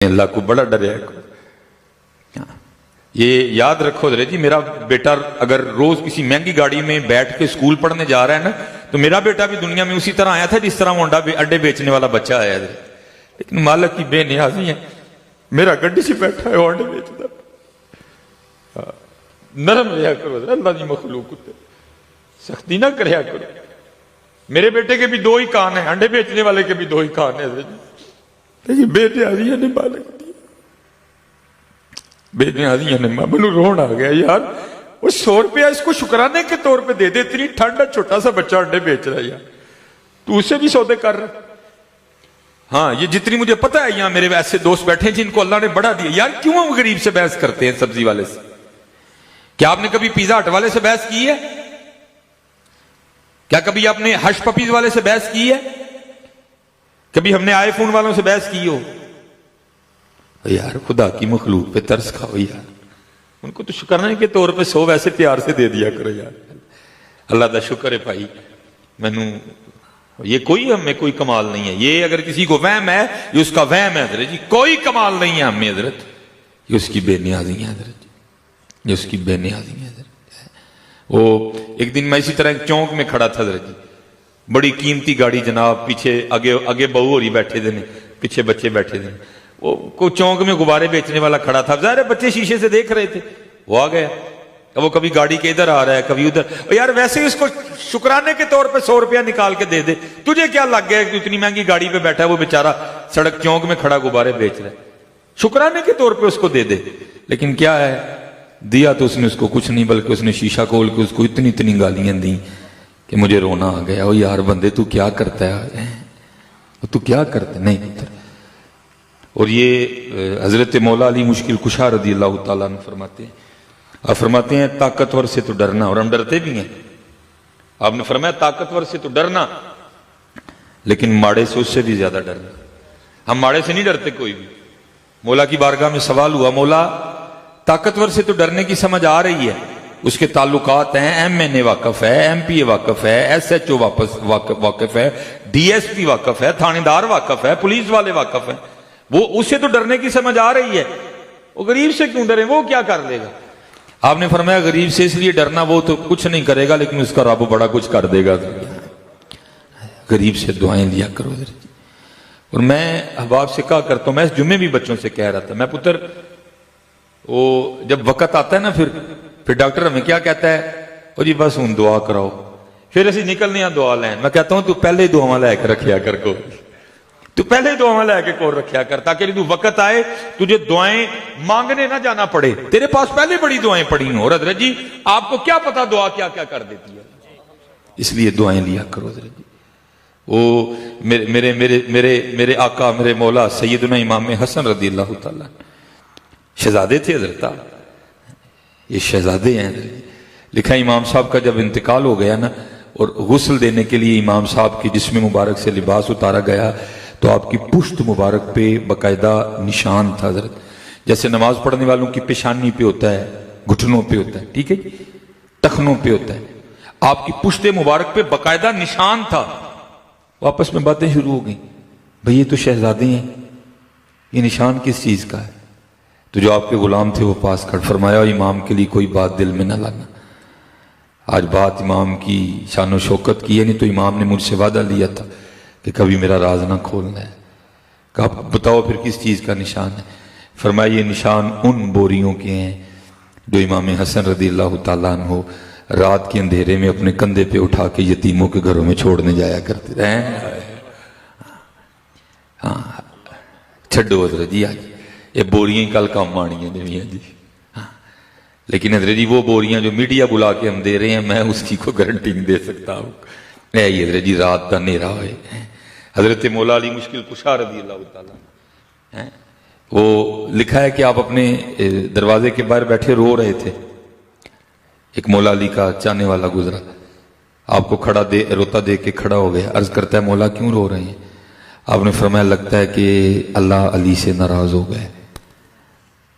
اللہ کو بڑا ڈریا ہے۔ یہ یاد رکھو ذرا جی، میرا بیٹا اگر روز کسی مہنگی گاڑی میں بیٹھ کے اسکول پڑھنے جا رہا ہے نا، تو میرا بیٹا بھی دنیا میں اسی طرح آیا تھا جس طرح وہ انڈے بیچنے والا بچہ آیا ہے، لیکن مالک کی بے نیازی ہے، میرا گڈی سے بیٹھا ہے وہ انڈے بیچتا۔ نرم رہا کرو ذرا اللہ کی مخلوق، سختی نہ کریا کرو۔ میرے بیٹے کے بھی دو ہی کان ہیں، انڈے بیچنے والے کے بھی دو ہی کان ہیں، لیکن بے نیازی نے مالک دی، بے نیازی نے مجھے رون آ گیا یار، وہ 100 روپیہ اس کو شکرانے کے طور پہ دے دے، اتنی ٹھنڈا چھوٹا سا بچہ انڈے بیچ رہا ہے یار، تو اسے بھی سودے کر رہا۔ ہاں یہ جتنی مجھے پتا ہے یہاں میرے ایسے دوست بیٹھے ہیں جن کو اللہ نے بڑا دیا، یار کیوں ہم غریب سے بحث کرتے ہیں سبزی والے سے؟ کیا آپ نے کبھی پیزا ہٹ والے سے بحث کی ہے؟ کیا کبھی آپ نے ہش پپیز والے سے بحث کی ہے؟ کبھی ہم نے آئی فون والوں سے بحث کی ہو؟ یار خدا کی مخلوق پہ ترس کھاؤ یار، ان کو تو شکرانے کے طور پہ 100 ویسے پیار سے دے دیا کرو یار۔ اللہ دا شکر ہے بھائی، یہ کوئی ہم میں کوئی کمال نہیں ہے، یہ اگر کسی کو وہم ہے یہ اس کا وہم ہے حضرت جی، کوئی کمال نہیں ہے ہم میں حضرت، یہ اس کی بے نیازی ہے حضرت جی، یہ اس کی بے نیازی ہے حضرت۔ وہ ایک دن میں اسی طرح ایک چونک میں کھڑا تھا حضرت جی، بڑی قیمتی گاڑی جناب، پیچھے آگے بہو ہو رہی بیٹھے تھے، پیچھے بچے بیٹھے تھے، وہ کوئی چونک میں غبارے بیچنے والا کھڑا تھا، ظاہر ہے بچے شیشے سے دیکھ رہے تھے، وہ آ گیا، وہ کبھی گاڑی کے ادھر آ رہا ہے کبھی ادھر، یار ویسے ہی اس کو شکرانے کے طور پہ 100 روپیہ نکال کے دے دے، تجھے کیا لگ گیا کہ اتنی مہنگی گاڑی پہ بیٹھا ہے وہ بیچارہ سڑک چونک میں کھڑا غبارے بیچ رہا ہے، شکرانے کے طور پہ اس کو دے دے۔ لیکن کیا ہے، دیا تو اس نے اس کو کچھ نہیں، بلکہ اس نے شیشہ کھول کے اس کو اتنی گالیاں دیں کہ مجھے رونا آ گیا۔ او یار بندے تو کیا کرتا ہے، تو کیا کرتا ہے؟ نہیں پتر۔ اور یہ حضرت مولا علی مشکل کشا رضی اللہ تعالیٰ عنہ فرماتے ہیں، آپ فرماتے ہیں طاقتور سے تو ڈرنا، اور ہم ڈرتے بھی ہیں، آپ نے فرمایا طاقتور سے تو ڈرنا لیکن ماڑے سے اس سے بھی زیادہ ڈرنا۔ ہم ماڑے سے نہیں ڈرتے کوئی بھی۔ مولا کی بارگاہ میں سوال ہوا، مولا طاقتور سے تو ڈرنے کی سمجھ آ رہی ہے، اس کے تعلقات ہیں، ایم این اے واقف ہے، ایم پی اے واقف ہے، ایس ایچ او واقف ہے، ڈی ایس پی واقف ہے، تھانے دار واقف ہے، پولیس والے واقف ہیں، وہ اسے تو ڈرنے کی سمجھ آ رہی ہے، وہ غریب سے کیوں ڈرے، وہ کیا کر لے گا؟ آپ نے فرمایا غریب سے اس لیے ڈرنا، وہ تو کچھ نہیں کرے گا لیکن اس کا رب بڑا کچھ کر دے گا۔ غریب سے دعائیں لیا کرو۔ اور میں احباب سے کہا کرتا ہوں، میں اس جمعے بھی بچوں سے کہہ رہا تھا، میں پتر وہ جب وقت آتا ہے نا پھر ڈاکٹر ہمیں کیا کہتا ہے، اور جی بس ہوں دعا کراؤ، پھر اسی نکلنے ہیں دعا لین، میں کہتا ہوں تو پہلے دعا لے کے رکھیا کر کو، تو پہلے دعا لے کے کو رکھیا کر، تاکہ تو وقت آئے تجھے دعائیں مانگنے نہ جانا پڑے، تیرے پاس پہلے بڑی دعائیں پڑی ہوں۔ اور حضرت جی آپ کو کیا پتا دعا کیا کیا کر دیتی ہے، اس لیے دعائیں لیا کرو حضرت جی۔ وہ میرے آقا میرے مولا سیدنا امام حسن رضی اللہ تعالیٰ شہزادے تھے حضرت، یہ شہزادے ہیں حضرت۔ لکھا امام صاحب کا جب انتقال ہو گیا نا، اور غسل دینے کے لیے امام صاحب کی جسم مبارک سے لباس اتارا گیا، تو آپ کی پشت مبارک پہ باقاعدہ نشان تھا حضرت، جیسے نماز پڑھنے والوں کی پیشانی پہ ہوتا ہے، گھٹنوں پہ ہوتا ہے، ٹھیک ہے، ٹخنوں پہ ہوتا ہے، آپ کی پشت مبارک پہ باقاعدہ نشان تھا۔ واپس میں باتیں شروع ہو گئیں، بھئی یہ تو شہزادے ہیں، یہ نشان کس چیز کا ہے؟ تو جو آپ کے غلام تھے وہ پاس کر فرمایا، امام کے لیے کوئی بات دل میں نہ لانا، آج بات امام کی شان و شوکت کی ہے، نہیں تو امام نے مجھ سے وعدہ لیا تھا کہ کبھی میرا راز نہ کھولنا ہے۔ کہا بتاؤ پھر کس چیز کا نشان ہے؟ فرمایا یہ نشان ان بوریوں کے ہیں جو امام حسن رضی اللہ تعالیٰ عنہ رات کے اندھیرے میں اپنے کندھے پہ اٹھا کے یتیموں کے گھروں میں چھوڑنے جایا کرتے رہے۔ ہاں چھڈو حضرت جی، آج یہ بوریاں کل کام آنی ہیں جی، لیکن حضرت جی وہ بوریاں جو میڈیا بلا کے ہم دے رہے ہیں، میں اس کی کو گارنٹی نہیں دے سکتا ہوں۔ حضرت جی رات کا اندھیرا ہوئے، حضرت مولا علی مشکل کشا رضی اللہ تعالیٰ، وہ لکھا ہے کہ آپ اپنے دروازے کے باہر بیٹھے رو رہے تھے، ایک مولا علی کا چاہنے والا گزرا، آپ کو روتا دیکھ کے کھڑا ہو گیا، عرض کرتا ہے مولا کیوں رو رہے ہیں؟ آپ نے فرمایا لگتا ہے کہ اللہ علی سے ناراض ہو گئے۔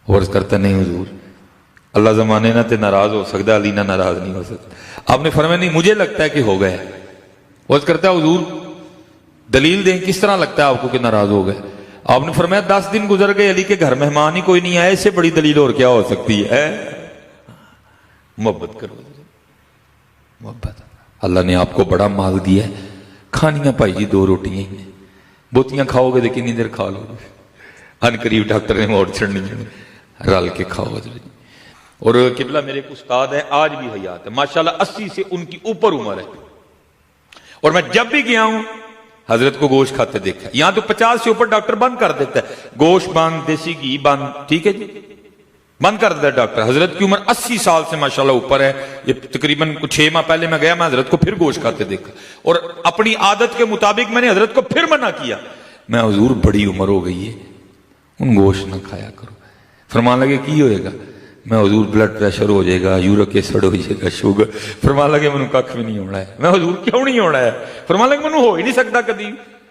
عرض کرتا ہے نہیں حضور، اللہ زمانے نہ تے ناراض ہو سکتا، علی نہ ناراض نہیں ہو سکتا۔ آپ نے فرمایا نہیں مجھے لگتا ہے کہ ہو گئے۔ عرض کرتا ہے حضور دلیل دیں، کس طرح لگتا ہے آپ کو کہ ناراض ہو گئے؟ آپ نے فرمایا 10 دن گزر گئے علی کے گھر مہمان ہی کوئی نہیں آیا، اس سے بڑی دلیل اور کیا ہو سکتی ہے؟ محبت کرو، محبت۔ اللہ نے آپ کو بڑا مال دیا ہے، کھانیاں بھائی جی 2 روٹیاں ہی ہیں، بوتیاں کھاؤ گے تو کنی دیر کھا لو گے، ان قریب ڈاکٹر نے موڑ چھڑنی ہے، رل کے کھاؤ حضرت۔ اور قبلہ میرے ایک استاد ہے، آج بھی حیات ہے ماشاءاللہ، 80 سے ان کی اوپر عمر ہے، اور میں جب بھی گیا ہوں حضرت کو گوشت کھاتے دیکھا ہے۔ یہاں تو 50 سے اوپر ڈاکٹر بند کر دیتا ہے، گوشت بند، دیسی گھی بند، ٹھیک ہے جی، بند کر دیتا ہے ڈاکٹر۔ حضرت کی عمر 80 سال سے ماشاءاللہ اوپر ہے، یہ تقریباً 6 ماہ پہلے میں گیا، میں حضرت کو پھر گوشت کھاتے دیکھا، اور اپنی عادت کے مطابق میں نے حضرت کو پھر منع کیا، میں حضور بڑی عمر ہو گئی ہے، ان گوشت نہ کھایا کرو۔ فرمان لگے کی ہوئے گا؟ میں حضور بلڈ پریشر ہو جائے گا، یورک ایسڈ ہو جائے گا، شوگر۔ فرمان لگے میں کھ بھی نہیں ہونا ہے۔ میں حضور کیوں نہیں ہونا ہے؟ فرمان لگے میں ہو ہی نہیں سکتا کدی۔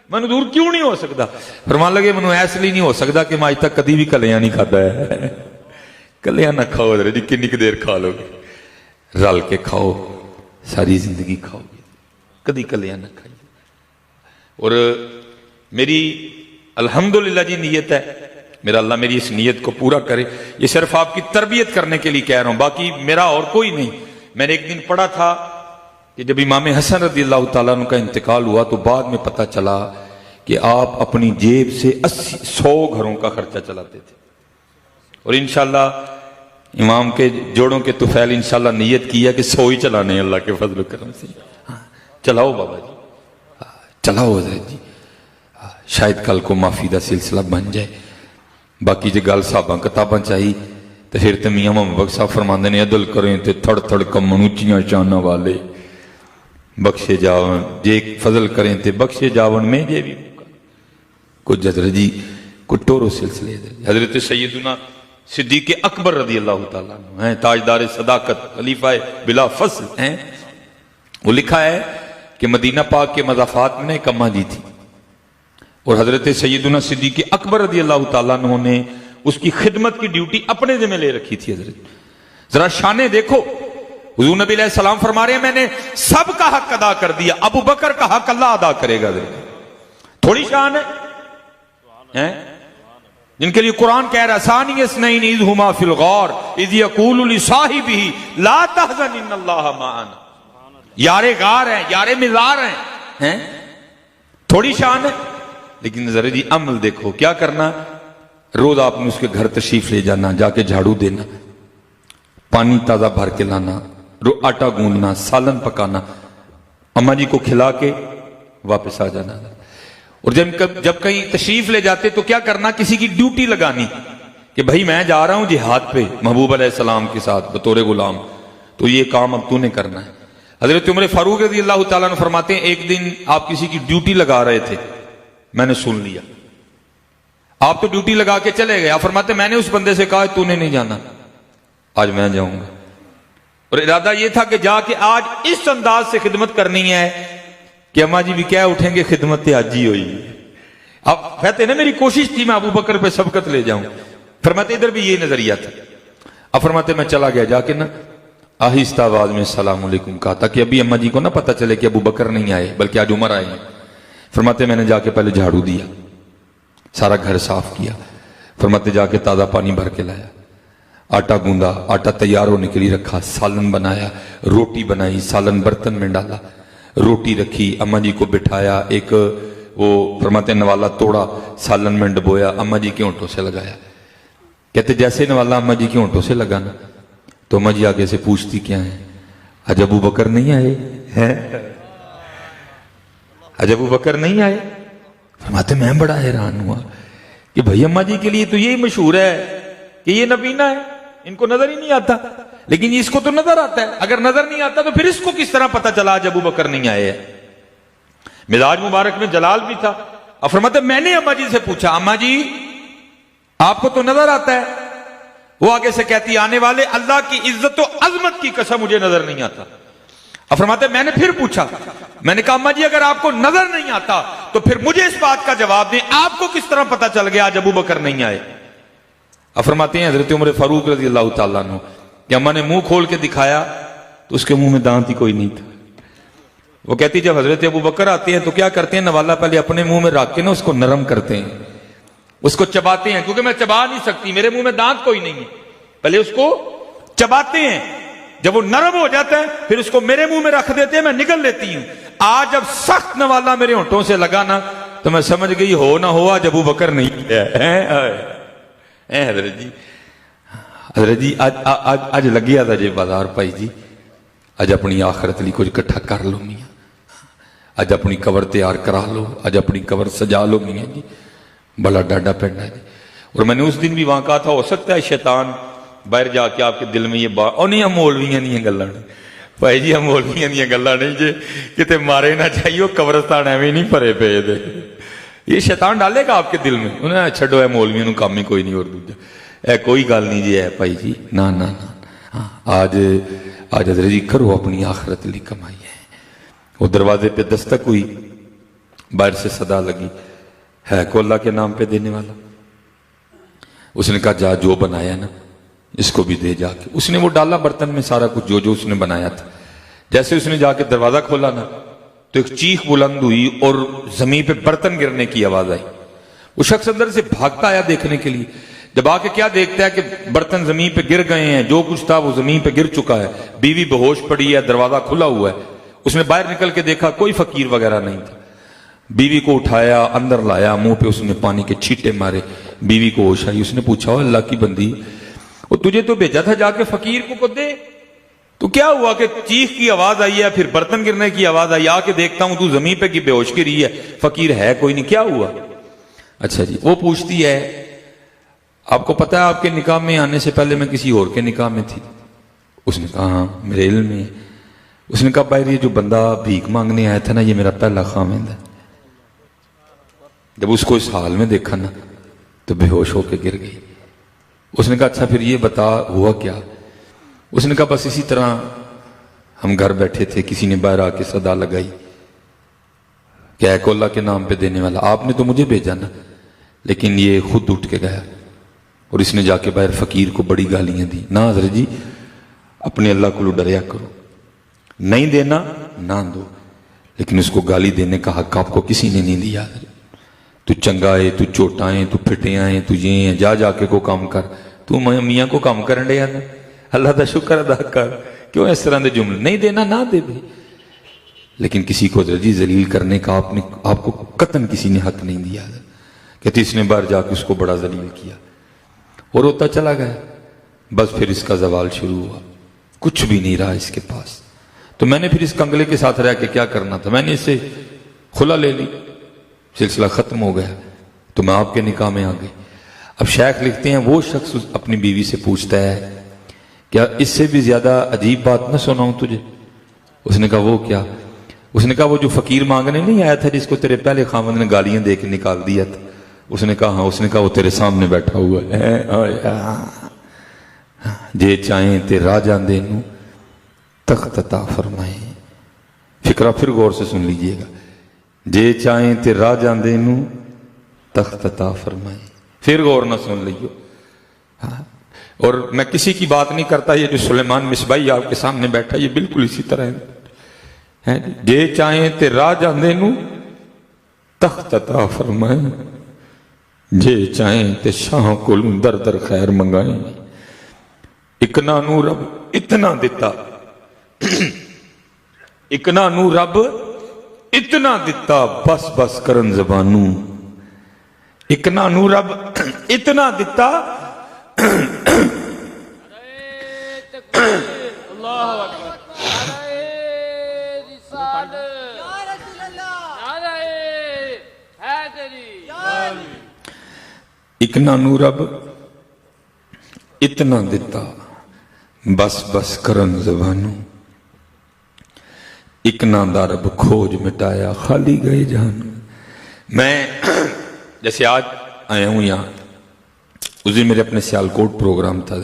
میں حضور کیوں نہیں ہو سکتا؟ فرمان لگے میں ایسے لیے نہیں ہو سکتا کہ میں آج تک کدی بھی کلیاں نہیں کھاتا ہے۔ کلیاں نہ کھاؤ حضرت جی، کنی دیر کھا لو گے، رل کے کھاؤ، ساری زندگی کھاؤ گے، کدی کلیاں نہ کھائیے۔ اور میری الحمدللہ جی نیت ہے، میرا اللہ میری اس نیت کو پورا کرے، یہ صرف آپ کی تربیت کرنے کے لیے کہہ رہا ہوں، باقی میرا اور کوئی نہیں۔ میں نے ایک دن پڑھا تھا کہ جب امام حسن رضی اللہ تعالیٰ عنہ کا انتقال ہوا تو بعد میں پتہ چلا کہ آپ اپنی جیب سے 100 گھروں کا خرچہ چلاتے تھے، اور انشاءاللہ امام کے جوڑوں کے طفیل انشاءاللہ نیت کی ہے کہ 100 ہی چلانے ہیں اللہ کے فضل و کرم سے۔ چلاؤ بابا جی، چلاؤ حضرت جی، شاید کل کو معافی دا سلسلہ بن جائے۔ باقی جی گل صاحباں کتاباں چاہی تو پھر تو میاں محمد صاحب فرماندے نے عدل کریں تے تھڑ تھڑ کمن اونچیاں شاناں والے بخشے جاون، جے فضل کریں تے بخشے جاون میں جے بھی کچھ حضرت جی کچھ ٹورو سلسلے حضرت سیدنا صدیق اکبر رضی اللہ تعالیٰ عنہ ہیں، تاجدار صداقت، خلیفہ بلا فصل ہیں۔ وہ لکھا ہے کہ مدینہ پاک کے مضافات میں ایک اماں جی تھی، اور حضرت سیدنا صدیق اکبر رضی اللہ تعالیٰ عنہ نے اس کی خدمت کی ڈیوٹی اپنے ذمہ لے رکھی تھی۔ حضرت ذرا شانے دیکھو، حضور نبی علیہ السلام فرما رہے ہیں میں نے سب کا حق ادا کر دیا، ابو بکر کا حق اللہ ادا کرے گا۔ تھوڑی شان ہے جن کے لیے قرآن کہہ رہا ثانی اثنین اذ ہما فی الغار اذ یقول لصاحبہ لا تحزن ان اللہ معنا، یارے غار ہیں، یارے مزار ہیں، تھوڑی شان ہے۔ لیکن ذرا جی عمل دیکھو کیا کرنا، روز آپ نے اس کے گھر تشریف لے جانا، جا کے جھاڑو دینا، پانی تازہ بھر کے لانا، آٹا گوندنا، سالن پکانا، اماں جی کو کھلا کے واپس آ جانا۔ اور جب کہیں تشریف لے جاتے تو کیا کرنا، کسی کی ڈیوٹی لگانی کہ بھائی میں جا رہا ہوں جہاد پہ محبوب علیہ السلام کے ساتھ بطور غلام، تو یہ کام اب تو نے کرنا ہے۔ حضرت عمر فاروق رضی اللہ تعالیٰ عنہ فرماتے ہیں ایک دن آپ کسی کی ڈیوٹی لگا رہے تھے، میں نے سن لیا، آپ تو ڈیوٹی لگا کے چلے گئے، آپ فرماتے میں نے اس بندے سے کہا تو نے نہیں جانا، آج میں جاؤں گا، اور ارادہ یہ تھا کہ جا کے آج اس انداز سے خدمت کرنی ہے کہ اماں جی بھی کیا اٹھیں گے خدمت آج ہی ہوئی۔ اب کہتے ہیں نا میری کوشش تھی میں ابو بکر پہ سبقت لے جاؤں، فرماتے ادھر بھی یہ نظریہ تھا۔ اب فرماتے میں چلا گیا، جا کے نا آہستہ آواز میں السلام علیکم کہا تاکہ ابھی اماں جی کو نہ پتہ چلے کہ ابو بکر نہیں آئے بلکہ آج عمر آئے ہیں۔ فرماتے میں نے جا کے پہلے جھاڑو دیا، سارا گھر صاف کیا، فرماتے جا کے تازہ پانی بھر کے لایا، آٹا گوندا، آٹا تیار ہونے کے لیے رکھا، سالن بنایا، روٹی بنائی، سالن برتن میں ڈالا، روٹی رکھی، اماں جی کو بٹھایا، ایک وہ فرماتے نوالا توڑا، سالن میں ڈبویا، اماں جی کے ہونٹوں سے لگایا۔ کہتے جیسے نوالا اماں جی کے ہونٹوں سے لگانا تو اماں جی آگے سے پوچھتی کیا ہے، آج ابو بکر نہیں آئے ہیں؟ آج ابو بکر نہیں آئے؟ فرماتے میں بڑا حیران ہوا کہ بھائی اماں جی کے لیے تو یہی مشہور ہے کہ یہ نبینہ ہے، ان کو نظر ہی نہیں آتا، لیکن اس کو تو نظر آتا ہے، اگر نظر نہیں آتا تو پھر اس کو کس طرح پتا چلا آج ابو بکر نہیں آئے ہیں؟ مزاج مبارک میں جلال بھی تھا۔ اب فرماتے میں نے اماں جی سے پوچھا اماں جی آپ کو تو نظر آتا ہے؟ وہ آگے سے کہتی آنے والے اللہ کی عزت و عظمت کی قسم مجھے نظر نہیں آتا۔ اب فرماتے میں نے پھر پوچھا، میں نے کہا اماں جی اگر آپ کو نظر نہیں آتا تو پھر مجھے اس بات کا جواب دیں آپ کو کس طرح پتا چل گیا آج ابو بکر نہیں آئے؟ اب فرماتے ہیں حضرت عمر فاروق رضی اللہ تعالیٰ عنہ کہ اماں نے منہ کھول کے دکھایا تو اس کے منہ میں دانت ہی کوئی نہیں تھا۔ وہ کہتی جب حضرت ابو بکر آتے ہیں تو کیا کرتے ہیں، نوالا پہلے اپنے منہ میں رکھ کے نا اس کو نرم کرتے ہیں، اس کو چباتے ہیں کیونکہ میں چبا نہیں سکتی, میرے منہ میں دانت کوئی نہیں ہے, پہلے اس کو چباتے ہیں, جب وہ نرم ہو جاتا ہے پھر اس کو میرے منہ میں رکھ دیتے ہیں, میں نگل لیتی ہوں. آج جب سخت نوالا میرے ہونٹوں سے لگا نا تو میں سمجھ گئی ہو نہ ہوا جب ابو بکر نہیں ہے. حضرت جی آج لگیا تھا جی بازار پائی جی, اج اپنی آخرت لی کچھ کٹھا کر لو میاں, اج اپنی قبر تیار کرا لو, اج اپنی قبر سجا لو میاں جی, بڑا ڈاڈا پڑنا ہے جی. اور میں نے اس دن بھی وہاں کہا تھا ہو سکتا ہے شیطان باہر جا کے آپ کے دل میں یہ بات, اور نہیں ہم مولویاں نہیں گلاں نہیں بھائی جی, ہم مولویاں نہیں گلاں نہیں جی, کتے مارے نہ چاہیے قبرستان ایویں نہیں بھرے پے دے, یہ شیطان ڈالے گا آپ کے دل میں, انہیں چھڈو ہے مولویاں نو کام ہی کوئی نہیں, اور دوجا اے کوئی گل نہیں جی ہے بھائی جی, نا نا نا. آج حضرت جی کرو اپنی آخرت لی کمائی ہے. وہ دروازے پہ دستک ہوئی, باہر سے صدا لگی, ہے کو اللہ کے نام پہ دینے والا. اس نے کہا جا جو بنایا نا اس کو بھی دے جا کے. اس نے وہ ڈالا برتن میں سارا کچھ جو اس نے بنایا تھا. جیسے اس نے جا کے دروازہ کھولا نا تو ایک چیخ بلند ہوئی اور زمین پہ برتن گرنے کی آواز آئی. وہ شخص اندر سے بھاگتا آیا دیکھنے کے لیے. جب آ کے کیا دیکھتا ہے کہ برتن زمین پہ گر گئے ہیں, جو کچھ تھا وہ زمین پہ گر چکا ہے, بیوی بے ہوش پڑی ہے, دروازہ کھلا ہوا ہے. اس نے باہر نکل کے دیکھا کوئی فقیر وغیرہ نہیں تھا. بیوی کو اٹھایا, اندر لایا, منہ پہ اس نے پانی کے چھینٹے مارے, بیوی کو ہوش آئی. اس نے پوچھا اللہ کی بندی, وہ تجھے تو بھیجا تھا جا کے فقیر کو دے, تو کیا ہوا کہ چیخ کی آواز آئی ہے, پھر برتن گرنے کی آواز آئی, آ کے دیکھتا ہوں تو زمین پہ کی بے ہوش گری ہے, فقیر ہے کوئی نہیں, کیا ہوا؟ اچھا جی. وہ پوچھتی ہے آپ کو پتا ہے آپ کے نکاح میں آنے سے پہلے میں کسی اور کے نکاح میں تھی؟ اس نے کہا ہاں میرے علم میں. اس نے کہا بھائی یہ جو بندہ بھیک مانگنے آیا تھا نا یہ میرا پہلا خاوند ہے. جب اس کو اس حال میں دیکھا نا تو بے ہوش ہو کے گر گئی. اس نے کہا اچھا پھر یہ بتا ہوا کیا؟ اس نے کہا بس اسی طرح ہم گھر بیٹھے تھے, کسی نے باہر آ کے صدا لگائی کہ اے کو اللہ کے نام پہ دینے والا, آپ نے تو مجھے بھیجا نا, لیکن یہ خود اٹھ کے گیا اور اس نے جا کے باہر فقیر کو بڑی گالیاں دی. نہ حضرت جی اپنے اللہ کو ڈریا کرو, نہیں دینا نہ دو, لیکن اس کو گالی دینے کا حق آپ کو کسی نے نہیں دیا. تو چنگا ہے, تو چوٹا ہے, تو پھٹیاں ہیں, تو یہ ہیں, جا کے کو کام کر, تو میاں کو کام کرن دیا نا, اللہ کا شکر ادا کر. کیوں اس طرح دے جملے؟ نہیں دینا نہ دے بھائی, لیکن کسی کو درجی ذلیل کرنے کا آپ کو قطعاً کسی نے حق نہیں دیا. کہتے اس نے باہر جا کے اس کو بڑا ذلیل کیا اور ہوتا چلا گیا. بس پھر اس کا زوال شروع ہوا, کچھ بھی نہیں رہا اس کے پاس. تو میں نے پھر اس کنگلے کے ساتھ رہ کے کیا کرنا تھا, میں نے اس سے کھلا لے لی, سلسلہ ختم ہو گیا. تو میں آپ کے نکاح میں آ گئی. اب شیخ لکھتے ہیں وہ شخص اپنی بیوی سے پوچھتا ہے کیا اس سے بھی زیادہ عجیب بات نہ سناؤں تجھے؟ اس نے کہا وہ کیا؟ اس نے کہا وہ جو فقیر مانگنے نہیں آیا تھا جس کو تیرے پہلے خاوند نے گالیاں دے کے نکال دیا تھا. اس نے کہا ہاں. اس نے کہا وہ تیرے سامنے بیٹھا ہوا ہے, جے چاہیں تے راہ جاندے نو تخت عطا فرمائیں. فکرہ پھر غور سے سن لیجئے گا, جے چاہیں تے راہ جاندے نو تخت عطا فرمائیں. پھر غور نہ سن لیجو. اور میں کسی کی بات نہیں کرتا, یہ جو سلیمان مصباحی آپ کے سامنے بیٹھا یہ بالکل اسی طرح ہے. جے چاہیں تے راہ جاندے نو تخت عطا فرمائیں, جے چاہیں تے شاہ کولوں در در خیر منگائیں. اکنا نو رب اتنا دیتا, اکنا نو رب اتنا دیتا, بس بس کرن زبانوں. اکنا نو رب اتنا دیتا, اللہ اکبر, اکنا نو رب اتنا دیتا, بس بس کرن زبانوں. اکنا دا رب کھوج مٹایا, خالی گئے جہان. میں جیسے آج آیا ہوں یہاں, اس دن میرے اپنے سیالکوٹ پروگرام تھا,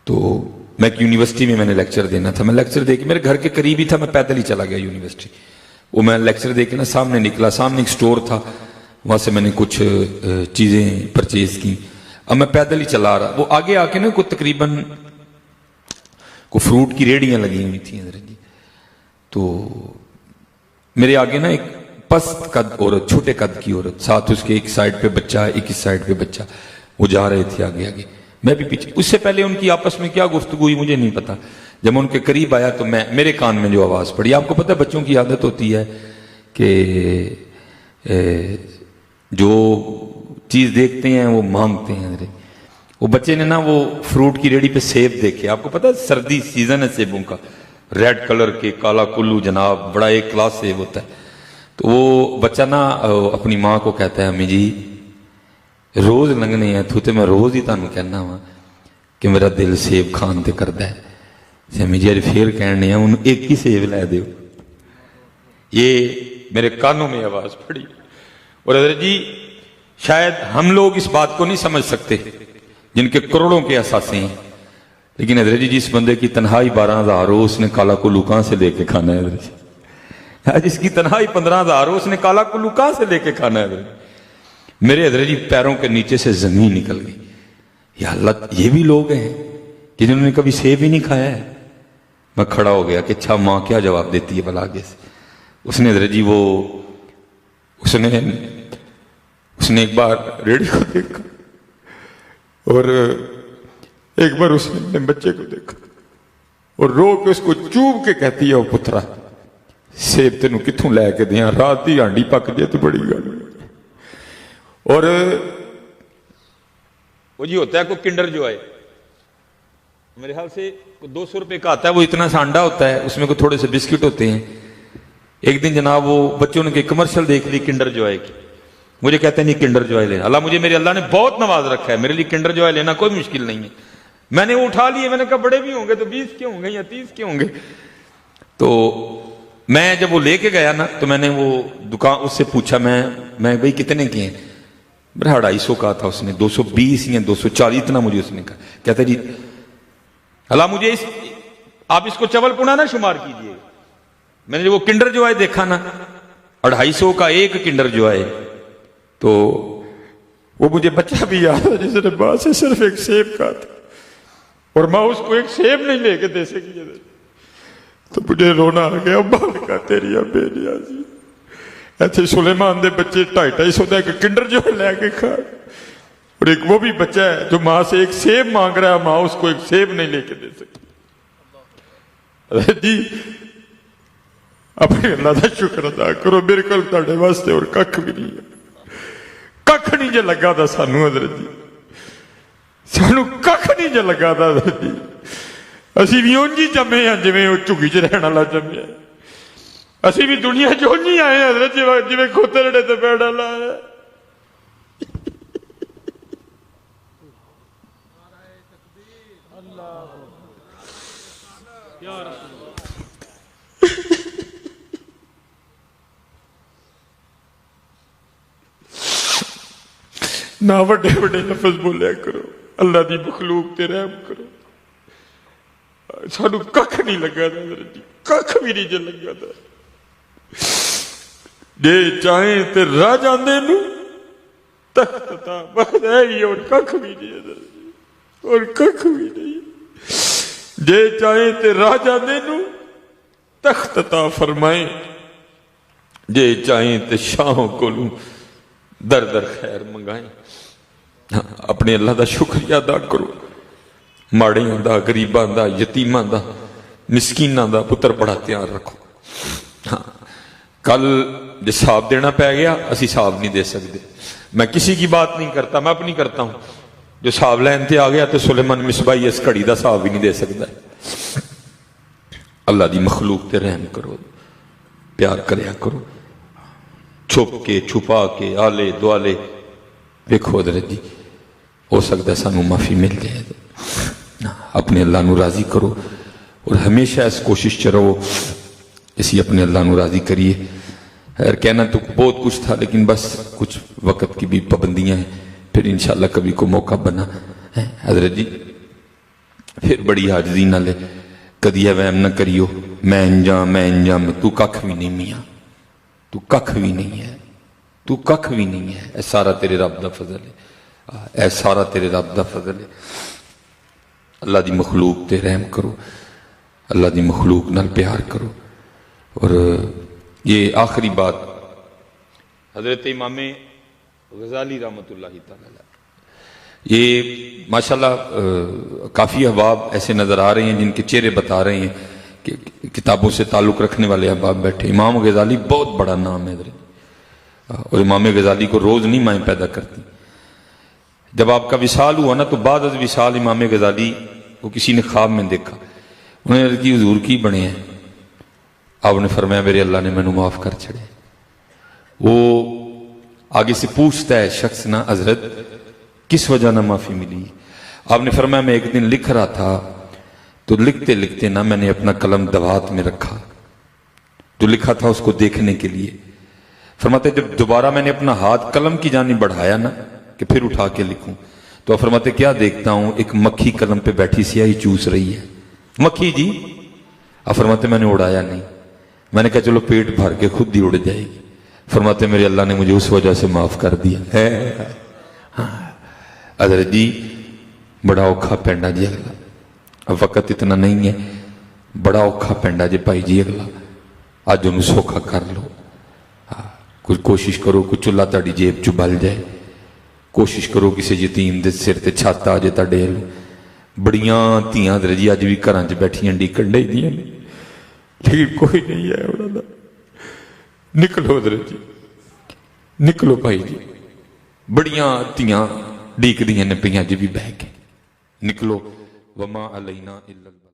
تو میں ایک یونیورسٹی میں نے لیکچر دینا تھا. میں لیکچر دے کے میرے گھر کے قریب ہی تھا, میں پیدل ہی چلا گیا یونیورسٹی. وہ میں لیکچر دے کے نا سامنے نکلا, سامنے ایک سٹور تھا, وہاں سے میں نے کچھ چیزیں پرچیز کی. اب میں پیدل ہی چلا رہا, وہ آگے آ کے نا کوئی تقریباً کوئی فروٹ کی ریڑیاں لگی ہوئی تھیں. تو میرے آگے نا ایک پست قد عورت, چھوٹے قد کی عورت, ساتھ اس کے ایک سائڈ پہ بچہ, ایک اس سائڈ پہ بچہ, وہ جا رہے تھے آگے آگے, میں بھی پیچھے. اس سے پہلے ان کی آپس میں کیا گفتگو ہوئی مجھے نہیں پتا. جب ان کے قریب آیا تو میرے کان میں جو آواز پڑی, آپ کو پتا بچوں کی عادت ہوتی ہے کہ جو چیز دیکھتے ہیں وہ مانگتے ہیں. وہ بچے نے نا وہ فروٹ کی ریڑھی پہ سیب دیکھے, آپ کو پتا سردی سیزن ہے سیبوں کا, ریڈ کلر کے کالا کلو جناب, بڑا ایک کلاس سیب ہوتا ہے. تو وہ بچہ نا اپنی ماں کو کہتا ہے امی جی روز لنگنے ہیں تو میں روز ہی تانوں کہنا وا کہ میرا دل سیب کھان تے کردا ہے. امی جی پھر کہنے ہیں انہوں ایک ہی سیب لے دیو. یہ میرے کانوں میں آواز پڑی. اور حضرت جی شاید ہم لوگ اس بات کو نہیں سمجھ سکتے جن کے کروڑوں کے اثاثے ہیں, لیکن حضرت جی جس بندے کی تنہائی 12,000 ہو اس نے کالا کلو کہاں سے لے کے کھانا ہے حضرت جی. جس کی تنہائی 15,000 ہو اس نے کالا کلو کہاں سے لے کے کھانا ہے حضرت جی. میرے حضرت جی پیروں کے نیچے سے زمین نکل گئی. یا اللہ, یہ بھی لوگ ہیں کہ جنہوں نے کبھی سیب ہی نہیں کھایا ہے. میں کھڑا ہو گیا کہ اچھا ماں کیا جواب دیتی ہے بھلا آگے سے. اس نے حضرت جی اس نے ایک بار ریڈی کو دیکھا اور ایک بار اس نے اپنے بچے کو دیکھا اور رو کے اس کو چوب کے کہتی ہے, وہ پترا سیب تینوں کتوں لے کے دیا, رات ہی ہانڈی پک جائے تو بڑی گل. اور وہ جی ہوتا ہے کوئی کنڈر جو ہے میرے خیال سے 200 روپے کا آتا ہے, وہ اتنا سا انڈا ہوتا ہے, اس میں کوئی تھوڑے سے بسکٹ ہوتے ہیں. ایک دن جناب وہ بچوں نے کمرشل دیکھ لی کنڈر جوائے کی, مجھے کہتے ہیں نہیں کنڈر جوائے لینا. اللہ مجھے میرے اللہ نے بہت نواز رکھا ہے, میرے لیے کنڈر جوائے لینا کوئی مشکل نہیں ہے. میں نے وہ اٹھا لیے, میں نے کہا بڑے بھی ہوں گے تو 20 کے ہوں گے یا 30 کے ہوں گے. تو میں جب وہ لے کے گیا نا تو میں نے وہ دکان اس سے پوچھا, میں بھائی کتنے کے ہیں؟ میرا 250 کا تھا, اس نے 220 یا 240 اتنا مجھے اس نے کہا. کہتا جی اللہ مجھے آپ اس کو چول پونا نہ شمار کیجئے. میں نے جو وہ کنڈر جو ہے دیکھا نا 250 کا ایک کنڈر جو ہے, تو وہ مجھے بچہ بھی یاد ہے جس نے بعد سے صرف ایک سیب کا تھا اور ماں اس کو ایک سیب نہیں لے کے دے سکی. تو مجھے رونا آ گیا, ابا کا تیری بے نیازی. ایسے سلیمان دے بچے 250 کا ایک کنڈر جو لے کے کھا, اور ایک وہ بھی بچہ ہے جو ماں سے ایک سیب مانگ رہا ہے, ماں اس کو ایک سیب نہیں لے کے دے سکتی. جی اپنے اللہ کا شکر ادا کرو, میرے کل تھوڑے واسطے اور ککھ بھی نہیں ہے, ککھ نہیں جے لگا تھا سانو حضرت جی, سانو ککھ نہیں جے لگا تھا حضرت جی. اسی بھی اونجی جمے ہیں جویں وہ جھگی چ رہن والا جمے ہے. اسی بھی دنیا چ اونجی آئے ہیں حضرت جی جویں کھوترڑے تے پیڑ والا ہے. نہ وڈے وڈے لفظ بولیا کرو, اللہ دی مخلوق تے رحم کرو. سانو ککھ نہیں لگا تھا حضرت جی, ککھ بھی نہیں جے لگا تھا. جے چاہیں تے راہ جاندے نو تخت تا بس ہے ہی, اور ککھ بھی نہیں حضرت جی, اور ککھ بھی نہیں. جے چاہیں تے راہ جاندے نو تخت تا فرمائیں, جے چاہیں تے شاہوں کولوں در در خیر منگائیں. اپنے اللہ دا شکریہ ادا کرو, ماڑیاں دا, غریباں دا, یتیماں دا, مسکیناں دا پتر بڑا تیار رکھو. ہاں کل جو حساب دینا پہ گیا اسی حساب نہیں دے سکتے. میں کسی کی بات نہیں کرتا, میں اپنی کرتا ہوں. جو حساب لین تے آ گیا تو سلیمان مصباحی اس گھڑی دا حساب بھی نہیں دے سکتا. اللہ دی مخلوق تے رحم کرو, پیار کریا کرو, چھپ کے چھپا کے آلے دوالے. دیکھو حضرت جی ہو سکتا ہے سانو معافی مل جائے. اپنے اللہ نو راضی کرو اور ہمیشہ اس کوشش چ رہو اسی اپنے اللہ نو راضی کریے. خیر کہنا تو بہت کچھ تھا لیکن بس کچھ وقت کی بھی پابندیاں ہیں, پھر انشاءاللہ کبھی کو موقع بنا. حضرت جی پھر بڑی عاجزی نہ لے, کدی وہم نہ کریو میں انجام تو ککھ بھی نہیں میاں, تو ککھ بھی نہیں ہے, تو ککھ بھی نہیں ہے. اے سارا تیرے رب دا فضل ہے, اے سارا تیرے رب دا فضل ہے. اللہ دی مخلوق تے رحم کرو, اللہ دی مخلوق نال پیار کرو. اور یہ آخری بات حضرت امام غزالی رحمۃ اللہ تعالی، یہ ماشاءاللہ کافی احباب ایسے نظر آ رہے ہیں جن کے چہرے بتا رہے ہیں کہ کتابوں سے تعلق رکھنے والے احباب بیٹھے. امام غزالی بہت بڑا نام ہے حضرت، اور امام غزالی کو روز نہیں مائیں پیدا کرتی. جب آپ کا وصال ہوا نا تو بعد از وصال امام غزالی کو کسی نے خواب میں دیکھا. انہوں نے عرض کی حضور کی بنے ہیں؟ آپ نے فرمایا میرے اللہ نے مینوں معاف کر چھڑے. وہ آگے سے پوچھتا ہے شخص نا حضرت کس وجہ نہ معافی ملی؟ آپ نے فرمایا میں ایک دن لکھ رہا تھا تو لکھتے لکھتے نا میں نے اپنا قلم دوات میں رکھا، جو لکھا تھا اس کو دیکھنے کے لیے. فرماتے جب دوبارہ میں نے اپنا ہاتھ قلم کی جانب بڑھایا نا کہ پھر اٹھا کے لکھوں تو فرماتے کیا دیکھتا ہوں؟ ایک مکھی قلم پہ بیٹھی سیاہی چوس رہی ہے. مکھی جی؟ آپ فرماتے میں نے اڑایا نہیں. میں نے کہا چلو پیٹ بھر کے خود ہی اڑ جائے گی. فرماتے میرے اللہ نے مجھے اس وجہ سے معاف کر دیا ہے. حضرت جی بڑا اوکھا پینڈا جی اگلا، اب وقت اتنا نہیں ہے، بڑا اوکھا پینڈا جی بھائی جی اگلا، آج انہوں سوکھا کر لو. کچھ کوشش کرو کچھ چلا تاڑی جیب چ بل جائے، کوشش کرو کسی یتیم دے سر تے چھت آ جائے تا ڈیل. بڑیاں تیاں حضرت جی اج بھی گھراں چ بیٹھیاں ڈیکن ڈیندیاں نے، لیکن کوئی نہیں ہے انہاں دا. نکلو حضرت جی نکلو بھائی جی، بڑیاں تیاں ڈیک دیاں نے پیاں جی بھی بہ کے. نکلو. وما علینا الا